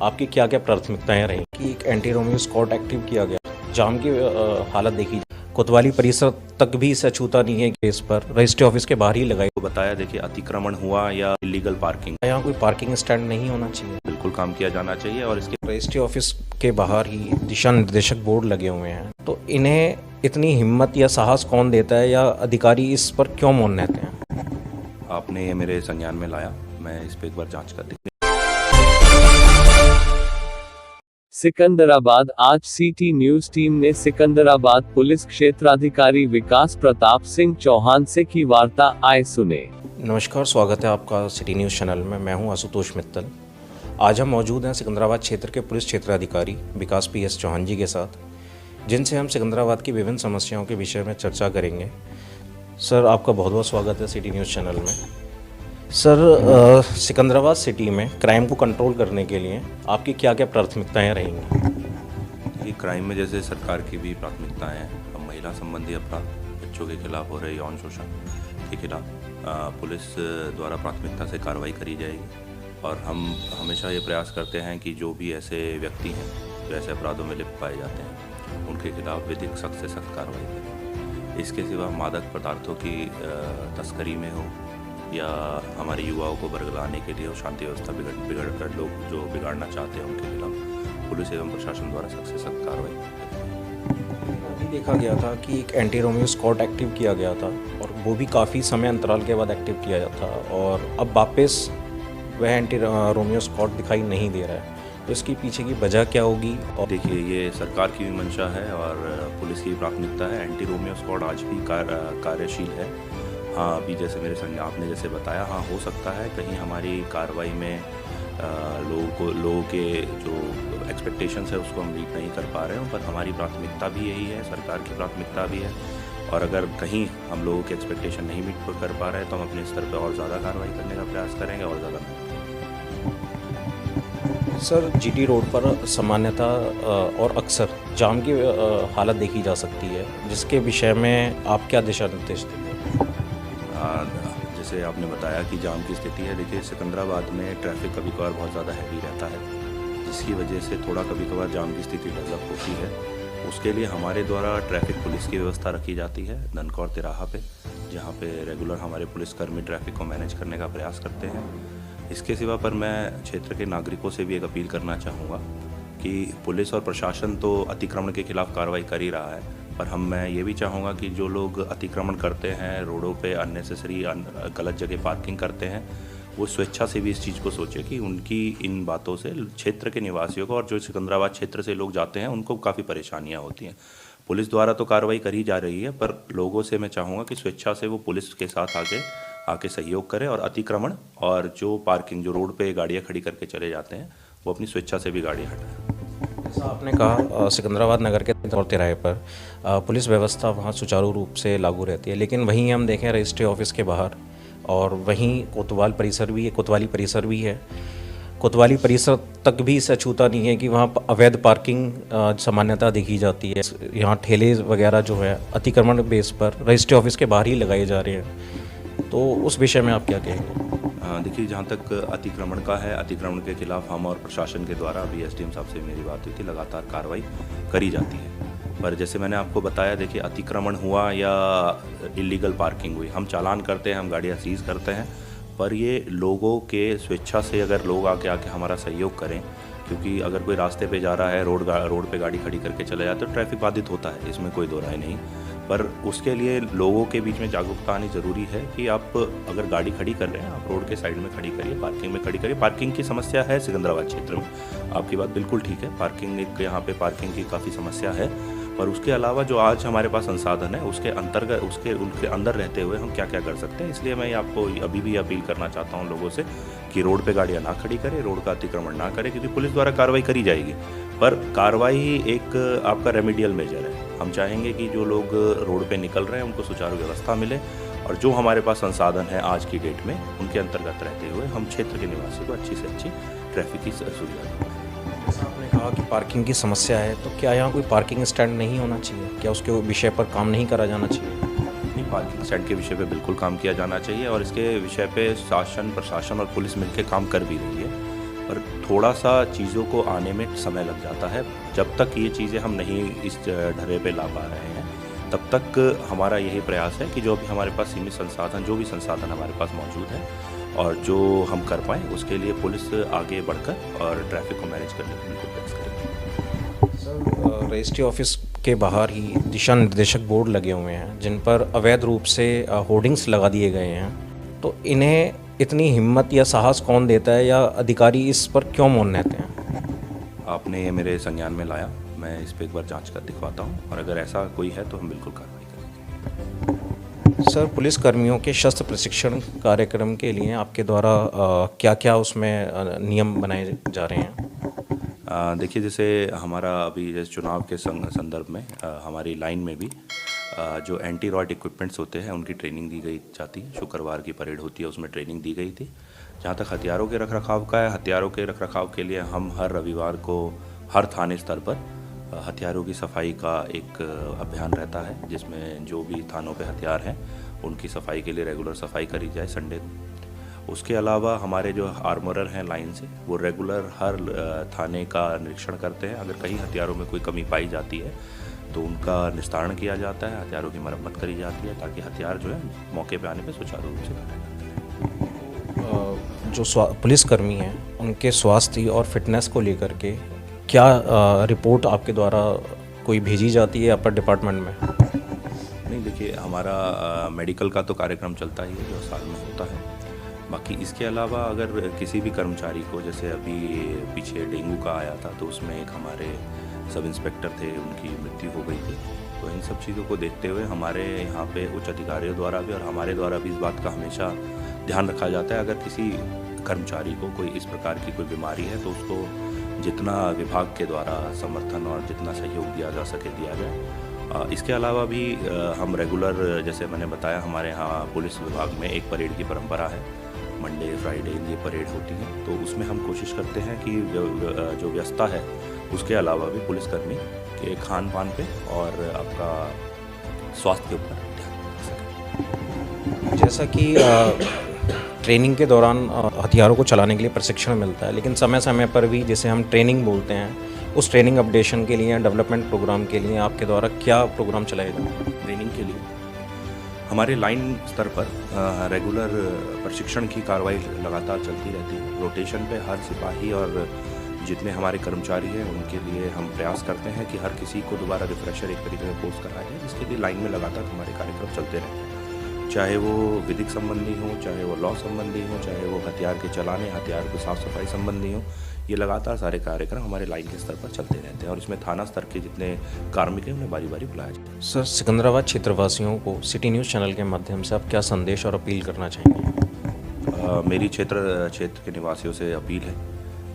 आपकी क्या क्या प्राथमिकताएं रहीं कि एक एंटी रोमियो स्क्वाड एक्टिव किया गया, जाम की हालत देखी, कोतवाली परिसर तक भी इसे छूता नहीं है। केस पर रजिस्ट्री ऑफिस के बाहर ही लगाई। तो बताया, देखिए अतिक्रमण हुआ या इलीगल पार्किंग, यहाँ कोई पार्किंग स्टैंड नहीं होना चाहिए, बिल्कुल काम किया जाना चाहिए। और इसके रजिस्ट्री ऑफिस के बाहर ही दिशा निर्देशक बोर्ड लगे हुए हैं, तो इन्हें इतनी हिम्मत या साहस कौन देता है, या अधिकारी इस पर क्यों मौन रहते हैं? आपने ये मेरे संज्ञान में लाया, मैं इस पर एक बार जांच कर देखूँ। सिकंदराबाद। आज सिटी न्यूज टीम ने सिकंदराबाद पुलिस क्षेत्राधिकारी विकास प्रताप सिंह चौहान से की वार्ता, आए सुने। नमस्कार, स्वागत है आपका सिटी न्यूज़ चैनल में। मैं हूं आशुतोष मित्तल। आज हम मौजूद हैं सिकंदराबाद क्षेत्र के पुलिस क्षेत्राधिकारी विकास PS चौहान जी के साथ, जिनसे हम सिकंदराबाद की विभिन्न समस्याओं के विषय में चर्चा करेंगे। सर, आपका बहुत बहुत स्वागत है सिटी न्यूज़ चैनल में। सर, सिकंदराबाद सिटी में क्राइम को कंट्रोल करने के लिए आपकी क्या क्या प्राथमिकताएं रहेंगी? ये क्राइम में जैसे सरकार की भी प्राथमिकताएं हैं। अब महिला संबंधी अपराध, बच्चों के खिलाफ हो रहे यौन शोषण के खिलाफ पुलिस द्वारा प्राथमिकता से कार्रवाई करी जाएगी। और हम हमेशा ये प्रयास करते हैं कि जो भी ऐसे व्यक्ति हैं जो ऐसे अपराधों में लिप्त पाए जाते हैं, उनके खिलाफ विधिक सख्त से सख्त कार्रवाई करें। इसके सिवा मादक पदार्थों की तस्करी में हो या हमारे युवाओं को बरगलाने के लिए शांति व्यवस्था बिगड़ कर लोग जो बिगाड़ना चाहते हैं, उनके खिलाफ पुलिस एवं प्रशासन द्वारा सख्त से सख्त कार्रवाई। अभी देखा गया था कि एक एंटी रोमियो स्क्वाड एक्टिव किया गया था, और वो भी काफ़ी समय अंतराल के बाद एक्टिव किया था, और अब वापस वह एंटी रोमियो स्क्वाड दिखाई नहीं दे रहा है। तो इसके पीछे की वजह क्या होगी? और देखिए, ये सरकार की भी मंशा है और पुलिस की प्राथमिकता है। एंटी रोमियो स्क्वाड आज भी कार्यशील है। हाँ, अभी जैसे मेरे संग आपने जैसे बताया, हाँ हो सकता है कहीं हमारी कार्रवाई में लोगों के जो एक्सपेक्टेशंस है उसको हम मीट नहीं कर पा रहे हैं, पर हमारी प्राथमिकता भी यही है, सरकार की प्राथमिकता भी है। और अगर कहीं हम लोगों के एक्सपेक्टेशन नहीं मीट कर पा रहे हैं तो हम अपने स्तर पर और ज़्यादा कार्रवाई करने का प्रयास करेंगे और ज़्यादा। सर, GT रोड पर सामान्यतः और अक्सर जाम की हालत देखी जा सकती है, जिसके विषय में आप क्या दिशा निर्देश देंगे? जैसे आपने बताया कि जाम की स्थिति है, देखिए सिकंदराबाद में ट्रैफिक कभी कभार बहुत ज़्यादा हैवी रहता है, जिसकी वजह से थोड़ा कभी कभार जाम की स्थिति डेवलप होती है। उसके लिए हमारे द्वारा ट्रैफिक पुलिस की व्यवस्था रखी जाती है धनकौर तिराहा पे, जहाँ पे रेगुलर हमारे पुलिसकर्मी ट्रैफिक को मैनेज करने का प्रयास करते हैं। इसके सिवा पर मैं क्षेत्र के नागरिकों से भी एक अपील करना चाहूँगा कि पुलिस और प्रशासन तो अतिक्रमण के खिलाफ कार्रवाई कर ही रहा है, पर मैं ये भी चाहूँगा कि जो लोग अतिक्रमण करते हैं, रोडों पे अननेसेसरी गलत जगह पार्किंग करते हैं, वो स्वेच्छा से भी इस चीज़ को सोचे कि उनकी इन बातों से क्षेत्र के निवासियों को और जो सिकंदराबाद क्षेत्र से लोग जाते हैं उनको काफ़ी परेशानियाँ होती हैं। पुलिस द्वारा तो कार्रवाई करी जा रही है, पर लोगों से मैं चाहूँगा कि स्वेच्छा से वो पुलिस के साथ आके सहयोग करें और अतिक्रमण और जो पार्किंग, जो रोड पे गाड़ियाँ खड़ी करके चले जाते हैं, वो अपनी स्वेच्छा से भी गाड़ियाँ हटाएं। जैसा आपने कहा, सिकंदराबाद नगर के तौर तिराहे पर पुलिस व्यवस्था वहाँ सुचारू रूप से लागू रहती है, लेकिन वहीं हम देखें रजिस्ट्री ऑफिस के बाहर, और वहीं कोतवाली परिसर भी है। कोतवाली परिसर तक भी इसे छूता नहीं है कि वहाँ अवैध पार्किंग सामान्यतः देखी जाती है। यहाँ ठेले वगैरह जो है अतिक्रमण बेस पर रजिस्ट्री ऑफिस के बाहर ही लगाए जा रहे हैं, तो उस विषय में आप क्या कहेंगे? देखिए, जहाँ तक अतिक्रमण का है, अतिक्रमण के खिलाफ हम और प्रशासन के द्वारा अभी SDM साहब से मेरी बात हुई थी, लगातार कार्रवाई करी जाती है। पर जैसे मैंने आपको बताया, देखिए अतिक्रमण हुआ या इलीगल पार्किंग हुई, हम चालान करते हैं, हम गाड़ियाँ सीज़ करते हैं, पर ये लोगों के स्वेच्छा से अगर लोग आके हमारा सहयोग करें, क्योंकि अगर कोई रास्ते पे जा रहा है, रोड पे गाड़ी खड़ी करके चले जाते तो ट्रैफिक बाधित होता है, इसमें कोई दो राय नहीं। पर उसके लिए लोगों के बीच में जागरूकता आनी ज़रूरी है कि आप अगर गाड़ी खड़ी कर रहे हैं, आप रोड के साइड में खड़ी करिए, पार्किंग में खड़ी करिए। पार्किंग की समस्या है सिकंदराबाद क्षेत्र में, आपकी बात बिल्कुल ठीक है, पार्किंग एक यहाँ पे पार्किंग की काफ़ी समस्या है। पर उसके अलावा जो आज हमारे पास संसाधन है, उसके अंतर्गत उनके अंदर रहते हुए हम क्या क्या कर सकते हैं, इसलिए मैं आपको अभी भी अपील करना चाहता हूँ लोगों से कि रोड पे गाड़ियाँ ना खड़ी करें, रोड का अतिक्रमण ना करें, क्योंकि पुलिस द्वारा कार्रवाई करी जाएगी, पर कार्रवाई एक आपका रेमेडियल मेजर है। हम चाहेंगे कि जो लोग रोड पे निकल रहे हैं उनको सुचारू व्यवस्था मिले, और जो हमारे पास संसाधन है आज की डेट में, उनके अंतर्गत रहते हुए हम क्षेत्र के निवासी को अच्छी से अच्छी ट्रैफिक की सुविधा दें। जैसा आपने कहा कि पार्किंग की समस्या है, तो क्या यहाँ कोई पार्किंग स्टैंड नहीं होना चाहिए? क्या उसके विषय पर काम नहीं करा जाना चाहिए? नहीं, पार्किंग स्टैंड के विषय पे बिल्कुल काम किया जाना चाहिए, और इसके विषय पे शासन, प्रशासन और पुलिस मिलकर काम कर भी रही है। पर थोड़ा सा चीज़ों को आने में समय लग जाता है। जब तक ये चीज़ें हम नहीं इस ढर्रे पे ला पा रहे हैं, तब तक हमारा यही प्रयास है कि जो भी हमारे पास सीमित संसाधन, जो भी संसाधन हमारे पास मौजूद है और जो हम कर पाएँ, उसके लिए पुलिस आगे बढ़कर और ट्रैफिक को मैनेज करने के लिए प्रयास करेगी। सर, रजिस्ट्री ऑफिस के बाहर ही दिशा निर्देशक बोर्ड लगे हुए हैं जिन पर अवैध रूप से होर्डिंग्स लगा दिए गए हैं, तो इन्हें इतनी हिम्मत या साहस कौन देता है या अधिकारी इस पर क्यों मौन रहते हैं? आपने ये मेरे संज्ञान में लाया, मैं इस पर एक बार जांच कर दिखवाता हूँ और अगर ऐसा कोई है तो हम बिल्कुल कार्रवाई करेंगे। सर, पुलिस कर्मियों के शस्त्र प्रशिक्षण कार्यक्रम के लिए आपके द्वारा क्या क्या उसमें नियम बनाए जा रहे हैं? देखिए, जैसे हमारा अभी जैसे चुनाव के संदर्भ में हमारी लाइन में भी जो एंटी रॉड इक्विपमेंट्स होते हैं उनकी ट्रेनिंग दी गई जाती है। शुक्रवार की परेड होती है, उसमें ट्रेनिंग दी गई थी। जहाँ तक हथियारों के रखरखाव का है, हथियारों के रखरखाव के लिए हम हर रविवार को हर थाने स्तर पर हथियारों की सफाई का एक अभियान रहता है, जिसमें जो भी थानों पे हथियार हैं उनकी सफाई के लिए रेगुलर सफाई करी जाए संडे को। उसके अलावा हमारे जो आर्मरर हैं लाइन से, वो रेगुलर हर थाने का निरीक्षण करते हैं। अगर कहीं हथियारों में कोई कमी पाई जाती है तो उनका निस्तारण किया जाता है, हथियारों की मरम्मत करी जाती है, ताकि हथियार जो है मौके पे आने पे सुचारू रूप से कार्य करते हैं। जो पुलिसकर्मी हैं उनके स्वास्थ्य और फिटनेस को लेकर के क्या रिपोर्ट आपके द्वारा कोई भेजी जाती है अपर डिपार्टमेंट में? नहीं, देखिए, हमारा मेडिकल का तो कार्यक्रम चलता ही है जो साल में होता है। बाकी इसके अलावा अगर किसी भी कर्मचारी को, जैसे अभी पीछे डेंगू का आया था तो उसमें एक हमारे सब इंस्पेक्टर थे, उनकी मृत्यु हो गई थी, तो इन सब चीज़ों को देखते हुए हमारे यहाँ पे उच्च अधिकारियों द्वारा भी और हमारे द्वारा भी इस बात का हमेशा ध्यान रखा जाता है, अगर किसी कर्मचारी को कोई इस प्रकार की कोई बीमारी है तो उसको जितना विभाग के द्वारा समर्थन और जितना सहयोग दिया जा सके दिया जाए। इसके अलावा भी हम रेगुलर, जैसे मैंने बताया, हमारे यहाँ पुलिस विभाग में एक परेड की परंपरा है। मंडे फ्राइडे ये परेड होती है, तो उसमें हम कोशिश करते हैं कि जो व्यस्तता है उसके अलावा भी पुलिसकर्मी के खान पान पे और आपका स्वास्थ्य के ऊपर ध्यान रख सकें। जैसा कि ट्रेनिंग के दौरान हथियारों को चलाने के लिए प्रशिक्षण मिलता है, लेकिन समय समय पर भी, जिसे हम ट्रेनिंग बोलते हैं, उस ट्रेनिंग अपडेशन के लिए, डेवलपमेंट प्रोग्राम के लिए आपके द्वारा क्या प्रोग्राम चलाए जाते हैं? ट्रेनिंग के लिए हमारे लाइन स्तर पर रेगुलर प्रशिक्षण की कार्रवाई लगातार चलती रहती है। रोटेशन पे हर सिपाही और जितने हमारे कर्मचारी हैं उनके लिए हम प्रयास करते हैं कि हर किसी को दोबारा रिफ्रेशर एक तरीके से कोर्स कराया जाए, जिसके लिए लाइन में लगातार हमारे कार्यक्रम चलते रहते हैं। चाहे वो विधिक संबंधी हो, चाहे वो लॉ संबंधी हो, चाहे वो हथियार के चलाने, हथियार की साफ सफाई संबंधी हो, ये लगातार सारे कार्यक्रम हमारे लाइन के स्तर पर चलते रहते हैं और इसमें थाना स्तर के जितने कार्मिक हैं उन्हें बारी बारी बुलाया जाता है। सर, सिकंदराबाद क्षेत्रवासियों को सिटी न्यूज़ चैनल के माध्यम से आप क्या संदेश और अपील करना चाहेंगे? मेरी क्षेत्र के निवासियों से अपील है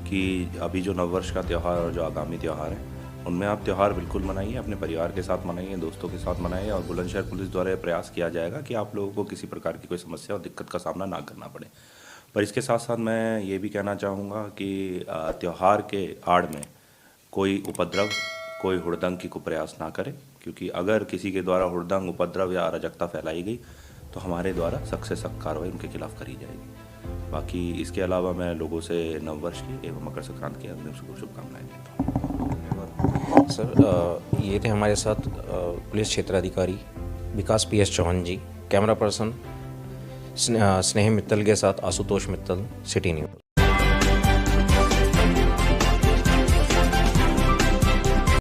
कि अभी जो नववर्ष का त्यौहार और जो आगामी त्यौहार है उनमें आप त्यौहार बिल्कुल मनाइए, अपने परिवार के साथ मनाइए, दोस्तों के साथ मनाइए और बुलंदशहर पुलिस द्वारा प्रयास किया जाएगा कि आप लोगों को किसी प्रकार की कोई समस्या और दिक्कत का सामना ना करना पड़े। पर इसके साथ साथ मैं ये भी कहना चाहूँगा कि त्यौहार के आड़ में कोई उपद्रव, कोई हुड़दंग की को प्रयास ना करें, क्योंकि अगर किसी के द्वारा हुड़दंग, उपद्रव या अराजकता फैलाई गई तो हमारे द्वारा सख्त से सख्त कार्रवाई उनके खिलाफ करी जाएगी। बाकी इसके अलावा मैं लोगों से नववर्ष की एवं मकर संक्रांति की अग्रिम शुभकामनाएं देता हूँ। सर, ये थे हमारे साथ पुलिस क्षेत्राधिकारी विकास PS चौहान जी। कैमरा पर्सन स्नेह मित्तल के साथ आशुतोष मित्तल, सिटी न्यूज़।